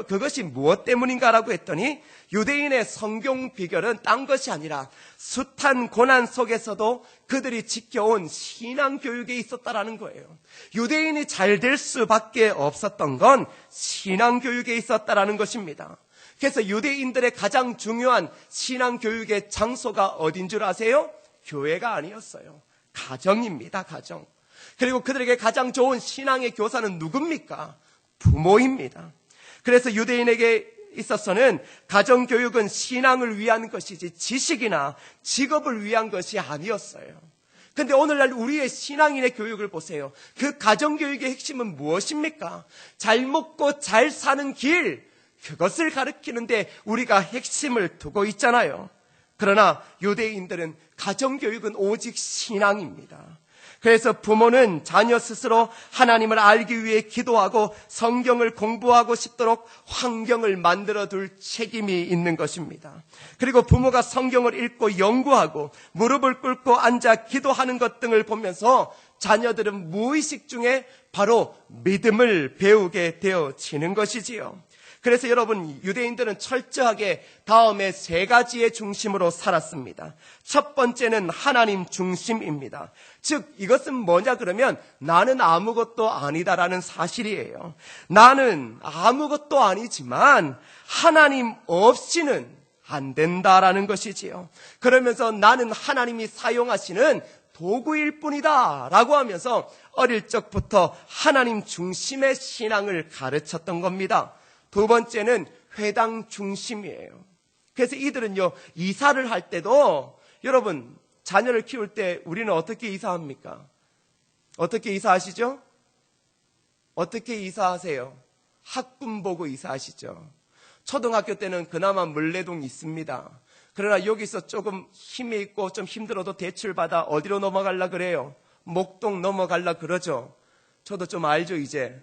그것이 무엇 때문인가라고 했더니 유대인의 성경 비결은 딴 것이 아니라 숱한 고난 속에서도 그들이 지켜온 신앙 교육에 있었다라는 거예요. 유대인이 잘 될 수밖에 없었던 건 신앙 교육에 있었다라는 것입니다. 그래서 유대인들의 가장 중요한 신앙 교육의 장소가 어딘 줄 아세요? 교회가 아니었어요. 가정입니다. 가정. 그리고 그들에게 가장 좋은 신앙의 교사는 누굽니까? 부모입니다. 그래서 유대인에게 있어서는 가정교육은 신앙을 위한 것이지 지식이나 직업을 위한 것이 아니었어요. 그런데 오늘날 우리의 신앙인의 교육을 보세요. 그 가정교육의 핵심은 무엇입니까? 잘 먹고 잘 사는 길, 그것을 가르치는데 우리가 핵심을 두고 있잖아요. 그러나 유대인들은 가정교육은 오직 신앙입니다. 그래서 부모는 자녀 스스로 하나님을 알기 위해 기도하고 성경을 공부하고 싶도록 환경을 만들어둘 책임이 있는 것입니다. 그리고 부모가 성경을 읽고 연구하고 무릎을 꿇고 앉아 기도하는 것 등을 보면서 자녀들은 무의식 중에 바로 믿음을 배우게 되어지는 것이지요. 그래서 여러분, 유대인들은 철저하게 다음에 세 가지의 중심으로 살았습니다. 첫 번째는 하나님 중심입니다. 즉, 이것은 뭐냐 그러면 나는 아무것도 아니다라는 사실이에요. 나는 아무것도 아니지만 하나님 없이는 안 된다라는 것이지요. 그러면서 나는 하나님이 사용하시는 도구일 뿐이다 라고 하면서 어릴 적부터 하나님 중심의 신앙을 가르쳤던 겁니다. 두 번째는 회당 중심이에요. 그래서 이들은요, 이사를 할 때도 여러분, 자녀를 키울 때 우리는 어떻게 이사합니까? 어떻게 이사하시죠? 어떻게 이사하세요? 학군 보고 이사하시죠. 초등학교 때는 그나마 물레동 있습니다. 그러나 여기서 조금 힘이 있고 좀 힘들어도 대출받아 어디로 넘어가려 그래요? 목동 넘어가려 그러죠. 저도 좀 알죠, 이제.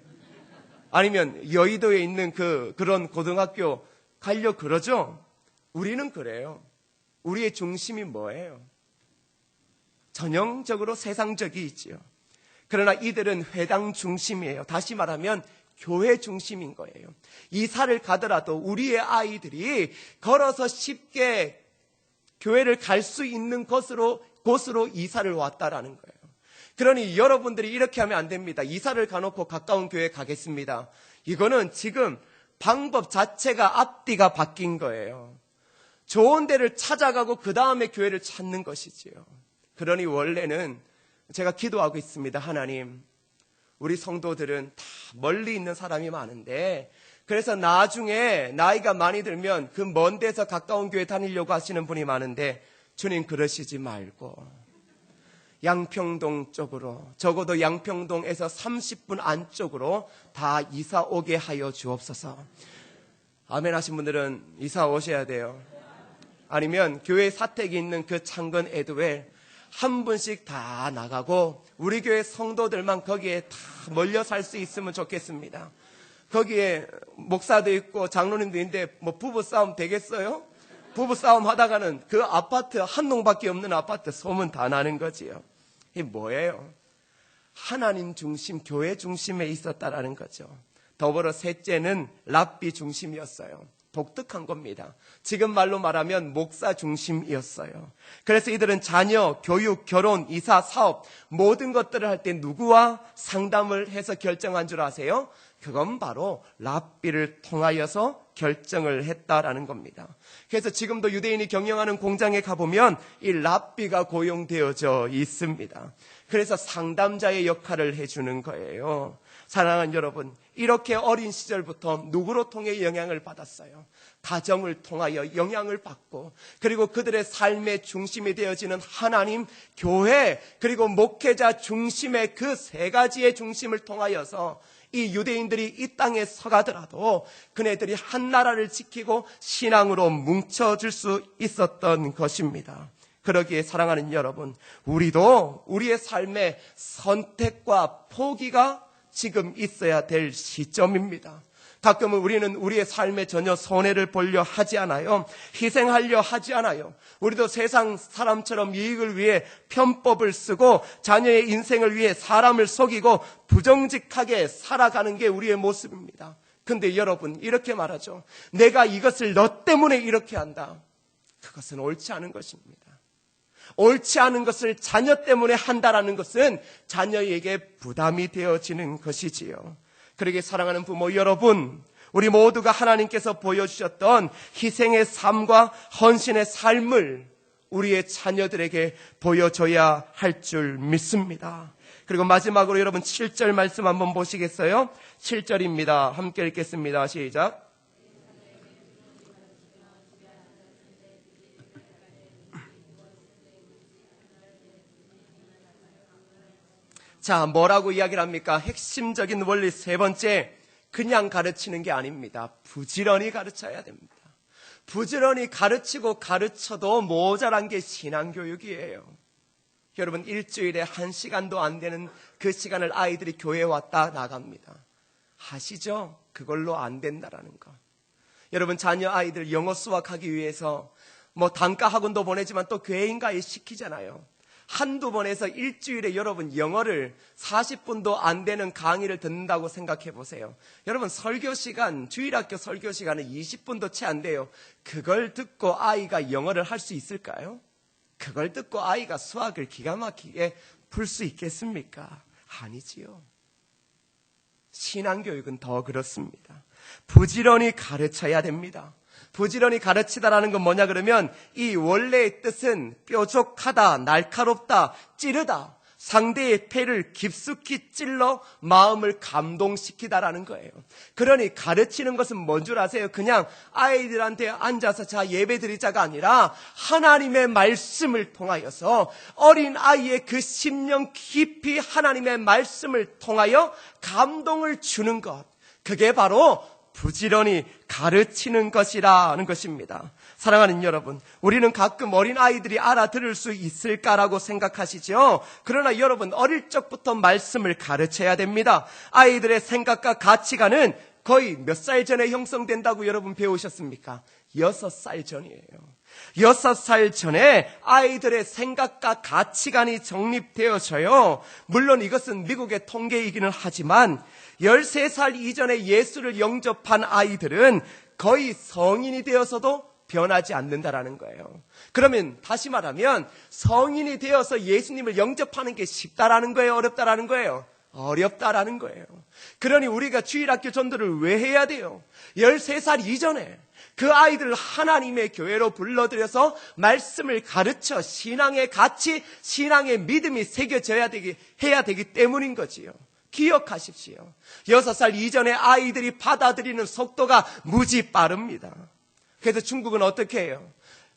아니면 여의도에 있는 그런 고등학교 가려 그러죠? 우리는 그래요. 우리의 중심이 뭐예요? 전형적으로 세상적이지요. 그러나 이들은 회당 중심이에요. 다시 말하면 교회 중심인 거예요. 이사를 가더라도 우리의 아이들이 걸어서 쉽게 교회를 갈 수 있는 곳으로 이사를 왔다라는 거예요. 그러니 여러분들이 이렇게 하면 안 됩니다. 이사를 가놓고 가까운 교회 가겠습니다. 이거는 지금 방법 자체가 앞뒤가 바뀐 거예요. 좋은 데를 찾아가고 그 다음에 교회를 찾는 것이지요. 그러니 원래는 제가 기도하고 있습니다. 하나님, 우리 성도들은 다 멀리 있는 사람이 많은데 그래서 나중에 나이가 많이 들면 그 먼 데서 가까운 교회 다니려고 하시는 분이 많은데 주님 그러시지 말고 양평동 쪽으로, 적어도 양평동에서 30분 안쪽으로 다 이사 오게 하여 주옵소서. 아멘 하신 분들은 이사 오셔야 돼요. 아니면 교회 사택이 있는 그 창건 에드웰 한 분씩 다 나가고 우리 교회 성도들만 거기에 다 몰려 살 수 있으면 좋겠습니다. 거기에 목사도 있고 장로님도 있는데 뭐 부부싸움 되겠어요? 부부싸움 하다가는 그 아파트 한 동밖에 없는 아파트 소문 다 나는 거지요. 이게 뭐예요? 하나님 중심, 교회 중심에 있었다라는 거죠. 더불어 셋째는 랍비 중심이었어요. 독특한 겁니다. 지금 말로 말하면 목사 중심이었어요. 그래서 이들은 자녀, 교육, 결혼, 이사, 사업 모든 것들을 할 때 누구와 상담을 해서 결정한 줄 아세요? 그건 바로 랍비를 통하여서 결정을 했다라는 겁니다. 그래서 지금도 유대인이 경영하는 공장에 가보면 이 랍비가 고용되어져 있습니다. 그래서 상담자의 역할을 해주는 거예요. 사랑하는 여러분, 이렇게 어린 시절부터 누구로 통해 영향을 받았어요? 가정을 통하여 영향을 받고, 그리고 그들의 삶의 중심이 되어지는 하나님, 교회, 그리고 목회자 중심의 그 세 가지의 중심을 통하여서 이 유대인들이 이 땅에 서가더라도 그네들이 한 나라를 지키고 신앙으로 뭉쳐질 수 있었던 것입니다. 그러기에 사랑하는 여러분, 우리도 우리의 삶의 선택과 포기가 지금 있어야 될 시점입니다. 가끔은 우리는 우리의 삶에 전혀 손해를 보려 하지 않아요. 희생하려 하지 않아요. 우리도 세상 사람처럼 이익을 위해 편법을 쓰고 자녀의 인생을 위해 사람을 속이고 부정직하게 살아가는 게 우리의 모습입니다. 근데 여러분, 이렇게 말하죠. 내가 이것을 너 때문에 이렇게 한다. 그것은 옳지 않은 것입니다. 옳지 않은 것을 자녀 때문에 한다라는 것은 자녀에게 부담이 되어지는 것이지요. 그러기에 사랑하는 부모 여러분, 우리 모두가 하나님께서 보여주셨던 희생의 삶과 헌신의 삶을 우리의 자녀들에게 보여줘야 할 줄 믿습니다. 그리고 마지막으로 여러분 7절 말씀 한번 보시겠어요? 7절입니다. 함께 읽겠습니다. 시작. 자, 뭐라고 이야기를 합니까? 핵심적인 원리 세 번째, 그냥 가르치는 게 아닙니다. 부지런히 가르쳐야 됩니다. 부지런히 가르치고 가르쳐도 모자란 게 신앙교육이에요. 여러분, 일주일에 1시간도 안 되는 그 시간을 아이들이 교회에 왔다 나갑니다. 아시죠? 그걸로 안 된다라는 거. 여러분, 자녀 아이들 영어 수학하기 위해서 뭐 단과 학원도 보내지만 또 교회인가에 시키잖아요. 한두 번에서 일주일에 여러분 영어를 40분도 안 되는 강의를 듣는다고 생각해 보세요. 여러분, 설교 시간, 주일학교 설교 시간은 20분도 채 안 돼요. 그걸 듣고 아이가 영어를 할 수 있을까요? 그걸 듣고 아이가 수학을 기가 막히게 풀 수 있겠습니까? 아니지요. 신앙교육은 더 그렇습니다. 부지런히 가르쳐야 됩니다. 부지런히 가르치다라는 건 뭐냐 그러면 이 원래의 뜻은 뾰족하다, 날카롭다, 찌르다, 상대의 폐를 깊숙이 찔러 마음을 감동시키다라는 거예요. 그러니 가르치는 것은 뭔 줄 아세요? 그냥 아이들한테 앉아서 자 예배 드리자가 아니라 하나님의 말씀을 통하여서 어린 아이의 그 심령 깊이 하나님의 말씀을 통하여 감동을 주는 것, 그게 바로 부지런히 가르치는 것이라는 것입니다. 사랑하는 여러분, 우리는 가끔 어린아이들이 알아들을 수 있을까라고 생각하시죠? 그러나 여러분, 어릴 적부터 말씀을 가르쳐야 됩니다. 아이들의 생각과 가치관은 거의 몇 살 전에 형성된다고 여러분 배우셨습니까? 6살 전이에요. 6살 전에 아이들의 생각과 가치관이 정립되어져요. 물론 이것은 미국의 통계이기는 하지만 13살 이전에 예수를 영접한 아이들은 거의 성인이 되어서도 변하지 않는다라는 거예요. 그러면 다시 말하면 성인이 되어서 예수님을 영접하는 게 쉽다라는 거예요? 어렵다라는 거예요? 어렵다라는 거예요. 그러니 우리가 주일학교 전도를 왜 해야 돼요? 13살 이전에 그 아이들을 하나님의 교회로 불러들여서 말씀을 가르쳐 신앙의 가치, 신앙의 믿음이 새겨져야 해야 되기 때문인 거지요. 기억하십시오. 6살 이전에 아이들이 받아들이는 속도가 무지 빠릅니다. 그래서 중국은 어떻게 해요?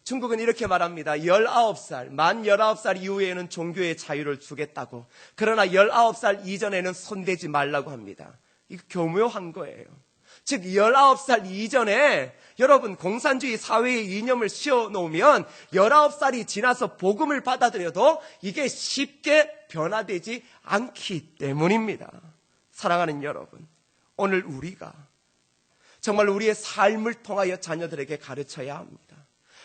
중국은 이렇게 말합니다. 19살, 만 19살 이후에는 종교의 자유를 주겠다고. 그러나 19살 이전에는 손대지 말라고 합니다. 이거 교묘한 거예요. 즉 19살 이전에 여러분 공산주의 사회의 이념을 씌워놓으면 19살이 지나서 복음을 받아들여도 이게 쉽게 변화되지 않기 때문입니다. 사랑하는 여러분, 오늘 우리가 정말 우리의 삶을 통하여 자녀들에게 가르쳐야 합니다.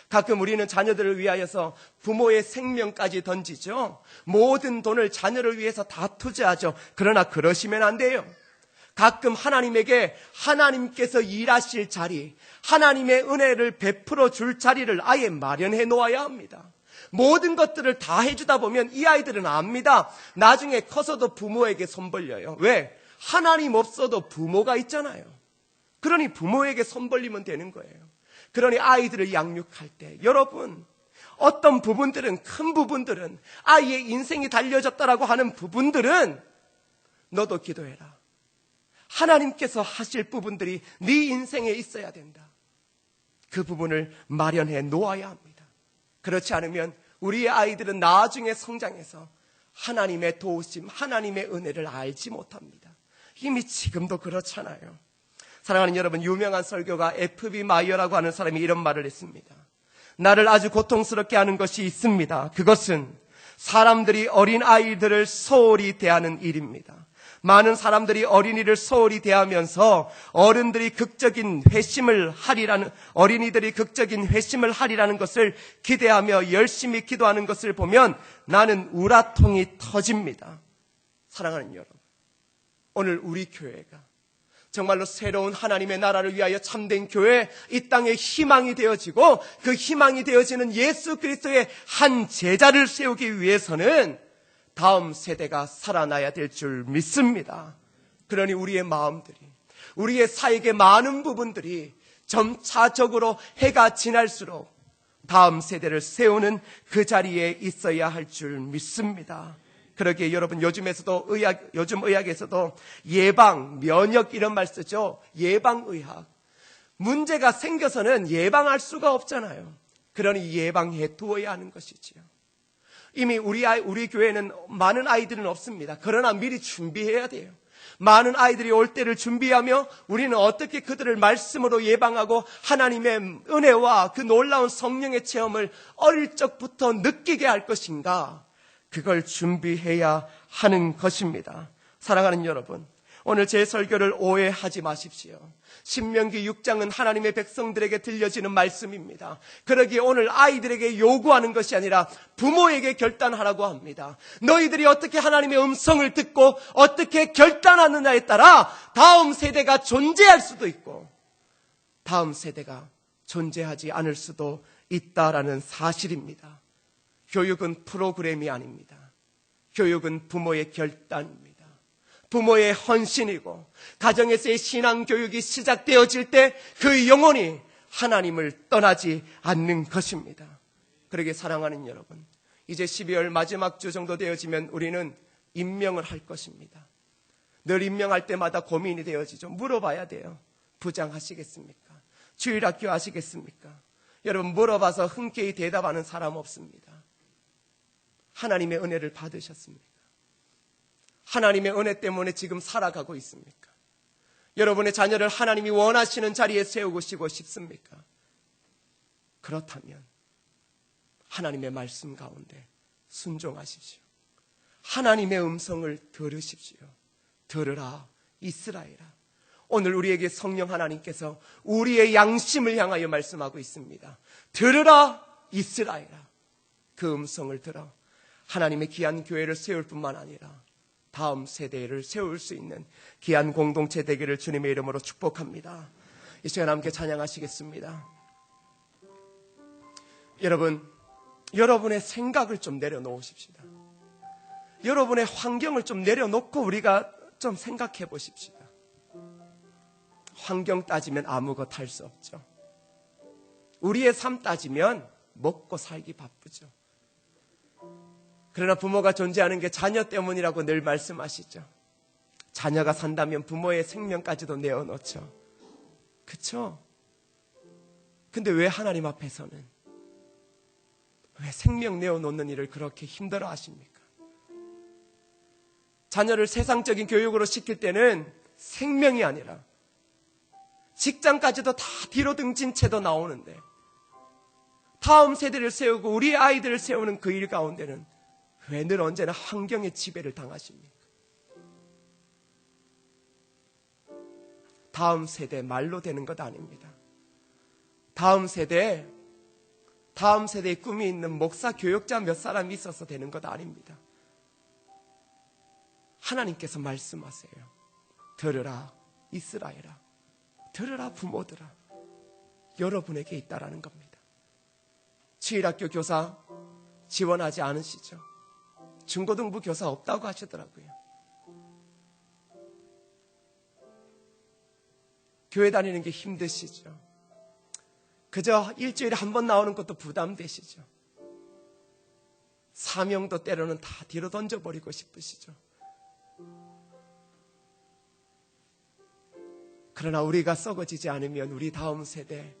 가끔 우리는 자녀들을 위하여서 부모의 생명까지 던지죠. 모든 돈을 자녀를 위해서 다 투자하죠. 그러나 그러시면 안 돼요. 가끔 하나님에게 하나님께서 일하실 자리, 하나님의 은혜를 베풀어 줄 자리를 아예 마련해 놓아야 합니다. 모든 것들을 다 해주다 보면 이 아이들은 압니다. 나중에 커서도 부모에게 손 벌려요. 왜? 하나님 없어도 부모가 있잖아요. 그러니 부모에게 손 벌리면 되는 거예요. 그러니 아이들을 양육할 때 여러분, 어떤 부분들은, 큰 부분들은, 아이의 인생이 달려졌다라고 하는 부분들은 너도 기도해라. 하나님께서 하실 부분들이 네 인생에 있어야 된다. 그 부분을 마련해 놓아야 합니다. 그렇지 않으면 우리의 아이들은 나중에 성장해서 하나님의 도우심, 하나님의 은혜를 알지 못합니다. 이미 지금도 그렇잖아요. 사랑하는 여러분, 유명한 설교가 F.B. 마이어라고 하는 사람이 이런 말을 했습니다. 나를 아주 고통스럽게 하는 것이 있습니다. 그것은 사람들이 어린아이들을 소홀히 대하는 일입니다. 많은 사람들이 어린이를 소홀히 대하면서 어른들이 극적인 회심을 하리라는, 어린이들이 극적인 회심을 하리라는 것을 기대하며 열심히 기도하는 것을 보면 나는 우라통이 터집니다. 사랑하는 여러분, 오늘 우리 교회가 정말로 새로운 하나님의 나라를 위하여 참된 교회, 이 땅의 희망이 되어지고 그 희망이 되어지는 예수 그리스도의 한 제자를 세우기 위해서는 다음 세대가 살아나야 될 줄 믿습니다. 그러니 우리의 마음들이, 우리의 사역의 많은 부분들이 점차적으로 해가 지날수록 다음 세대를 세우는 그 자리에 있어야 할 줄 믿습니다. 그러기에 여러분, 요즘 의학에서도 예방, 면역 이런 말 쓰죠. 예방의학. 문제가 생겨서는 예방할 수가 없잖아요. 그러니 예방해 두어야 하는 것이지요. 이미 우리 교회는 많은 아이들은 없습니다. 그러나 미리 준비해야 돼요. 많은 아이들이 올 때를 준비하며 우리는 어떻게 그들을 말씀으로 예방하고 하나님의 은혜와 그 놀라운 성령의 체험을 어릴 적부터 느끼게 할 것인가, 그걸 준비해야 하는 것입니다. 사랑하는 여러분, 오늘 제 설교를 오해하지 마십시오. 신명기 6장은 하나님의 백성들에게 들려지는 말씀입니다. 그러기에 오늘 아이들에게 요구하는 것이 아니라 부모에게 결단하라고 합니다. 너희들이 어떻게 하나님의 음성을 듣고 어떻게 결단하느냐에 따라 다음 세대가 존재할 수도 있고 다음 세대가 존재하지 않을 수도 있다라는 사실입니다. 교육은 프로그램이 아닙니다. 교육은 부모의 결단입니다. 부모의 헌신이고 가정에서의 신앙교육이 시작되어질 때 그 영혼이 하나님을 떠나지 않는 것입니다. 그러게 사랑하는 여러분, 이제 12월 마지막 주 정도 되어지면 우리는 임명을 할 것입니다. 늘 임명할 때마다 고민이 되어지죠. 물어봐야 돼요. 부장 하시겠습니까? 주일학교 하시겠습니까? 여러분, 물어봐서 흔쾌히 대답하는 사람 없습니다. 하나님의 은혜를 받으셨습니까? 하나님의 은혜 때문에 지금 살아가고 있습니까? 여러분의 자녀를 하나님이 원하시는 자리에 세우고 싶습니까? 그렇다면 하나님의 말씀 가운데 순종하십시오. 하나님의 음성을 들으십시오. 들으라 이스라엘아. 오늘 우리에게 성령 하나님께서 우리의 양심을 향하여 말씀하고 있습니다. 들으라 이스라엘아. 그 음성을 들어 하나님의 귀한 교회를 세울 뿐만 아니라 다음 세대를 세울 수 있는 귀한 공동체 되기를 주님의 이름으로 축복합니다. 이 시간 함께 찬양하시겠습니다. 여러분, 여러분의 생각을 좀 내려놓으십시다. 여러분의 환경을 좀 내려놓고 우리가 좀 생각해 보십시다. 환경 따지면 아무것도 할 수 없죠. 우리의 삶 따지면 먹고 살기 바쁘죠. 그러나 부모가 존재하는 게 자녀 때문이라고 늘 말씀하시죠. 자녀가 산다면 부모의 생명까지도 내어놓죠. 그렇죠? 근데 왜 하나님 앞에서는 왜 생명 내어놓는 일을 그렇게 힘들어 하십니까? 자녀를 세상적인 교육으로 시킬 때는 생명이 아니라 직장까지도 다 뒤로 등진 채도 나오는데 다음 세대를 세우고 우리 아이들을 세우는 그 일 가운데는 왜 늘 언제나 환경의 지배를 당하십니까? 다음 세대 말로 되는 것 아닙니다. 다음 세대에 꿈이 있는 목사, 교역자 몇 사람이 있어서 되는 것 아닙니다. 하나님께서 말씀하세요. 들으라 이스라엘아, 들으라 부모들아, 여러분에게 있다라는 겁니다. 주일학교 교사 지원하지 않으시죠? 중고등부 교사 없다고 하시더라고요. 교회 다니는 게 힘드시죠? 그저 일주일에 한 번 나오는 것도 부담되시죠? 사명도 때로는 다 뒤로 던져버리고 싶으시죠? 그러나 우리가 썩어지지 않으면 우리 다음 세대,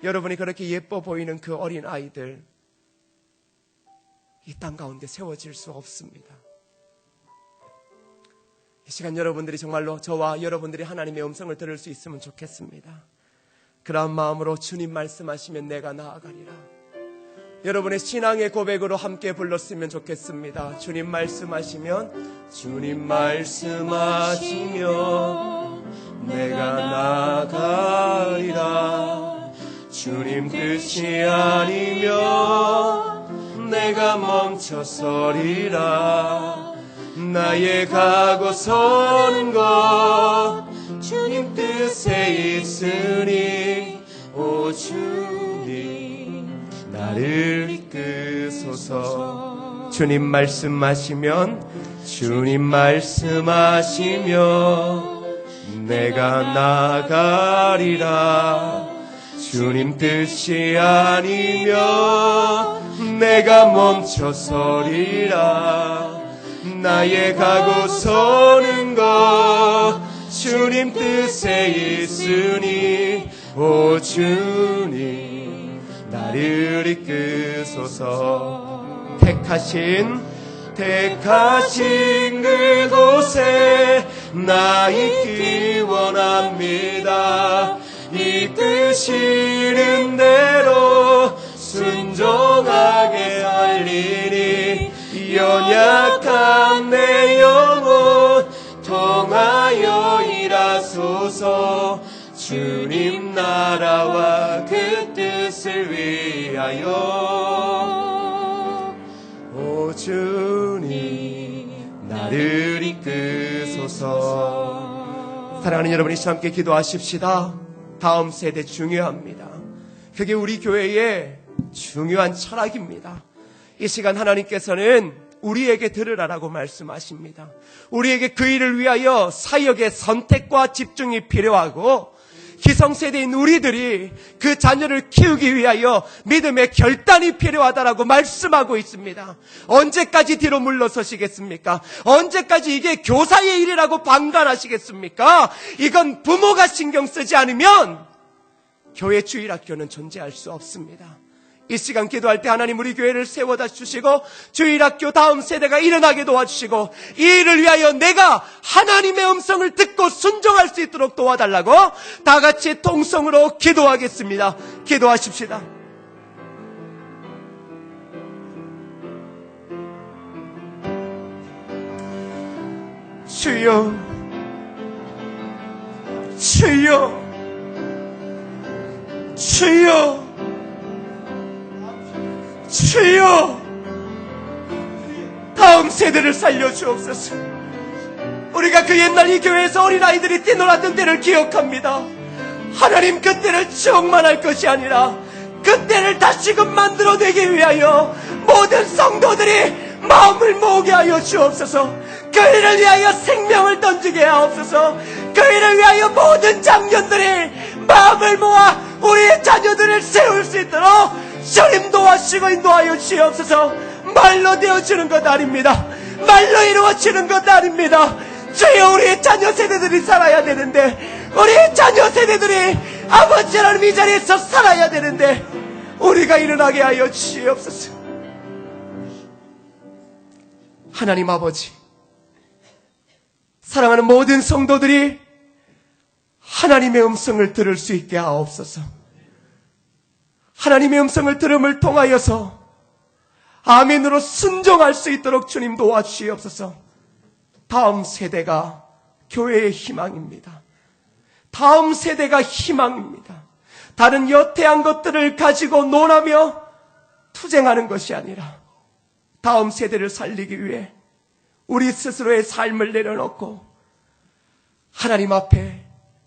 여러분이 그렇게 예뻐 보이는 그 어린 아이들, 이 땅 가운데 세워질 수 없습니다. 이 시간 여러분들이 정말로 저와 여러분들이 하나님의 음성을 들을 수 있으면 좋겠습니다. 그러한 마음으로 주님 말씀하시면 내가 나아가리라. 여러분의 신앙의 고백으로 함께 불렀으면 좋겠습니다. 주님 말씀하시면, 주님 말씀하시면 내가 나아가리라. 주님 뜻이 아니면 내가 멈춰서리라. 나의 가고 서는 것 주님 뜻에 있으니, 오 주님 나를 이끄소서. 주님 말씀하시면, 주님 말씀하시면 내가 나가리라. 주님 뜻이 아니면 내가 멈춰서리라. 나의 가고 서는 것 주님 뜻에 있으니, 오 주님 나를 이끄소서. 택하신 그곳에 나 있기 원합니다. 이끄시는 대로 순종하게 하리니, 연약한 내 영혼 통하여 일하소서. 주님 나라와 그 뜻을 위하여, 오 주님 나를 이끄소서. 사랑하는 여러분, 이 시간 함께 기도하십시다. 다음 세대 중요합니다. 그게 우리 교회의 중요한 철학입니다. 이 시간 하나님께서는 우리에게 들으라라고 말씀하십니다. 우리에게 그 일을 위하여 사역의 선택과 집중이 필요하고, 기성세대인 우리들이 그 자녀를 키우기 위하여 믿음의 결단이 필요하다라고 말씀하고 있습니다. 언제까지 뒤로 물러서시겠습니까? 언제까지 이게 교사의 일이라고 방관하시겠습니까? 이건 부모가 신경 쓰지 않으면 교회 주일학교는 존재할 수 없습니다. 이 시간 기도할 때 하나님 우리 교회를 세워다 주시고, 주일학교 다음 세대가 일어나게 도와주시고, 이 일을 위하여 내가 하나님의 음성을 듣고 순종할 수 있도록 도와달라고 다 같이 통성으로 기도하겠습니다. 기도하십시다. 주여, 주여, 주여, 주여, 다음 세대를 살려주옵소서. 우리가 그 옛날 이 교회에서 어린아이들이 뛰놀았던 때를 기억합니다. 하나님, 그때를 추억만 할 것이 아니라 그때를 다시금 만들어내기 위하여 모든 성도들이 마음을 모으게 하여 주옵소서. 그 일을 위하여 생명을 던지게 하옵소서. 그 일을 위하여 모든 장년들이 마음을 모아 우리의 자녀들을 세울 수 있도록 주님 도와주시고 인도하여 주옵소서. 말로 되어지는 것 아닙니다. 말로 이루어지는 것 아닙니다. 주여, 우리의 자녀 세대들이 살아야 되는데, 우리의 자녀 세대들이 아버지 하나님 이 자리에서 살아야 되는데, 우리가 일어나게 하여 주옵소서. 하나님 아버지, 사랑하는 모든 성도들이 하나님의 음성을 들을 수 있게 하옵소서. 하나님의 음성을 들음을 통하여서 아멘으로 순종할 수 있도록 주님 도와주시옵소서. 다음 세대가 교회의 희망입니다. 다음 세대가 희망입니다. 다른 여태한 것들을 가지고 논하며 투쟁하는 것이 아니라 다음 세대를 살리기 위해 우리 스스로의 삶을 내려놓고 하나님 앞에,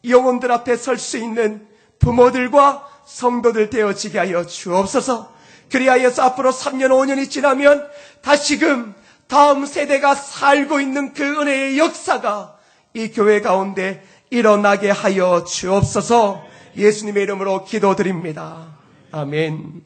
영혼들 앞에 설 수 있는 부모들과 성도들 되어지게 하여 주옵소서. 그리하여서 앞으로 3년 5년이 지나면 다시금 다음 세대가 살고 있는 그 은혜의 역사가 이 교회 가운데 일어나게 하여 주옵소서. 예수님의 이름으로 기도드립니다. 아멘.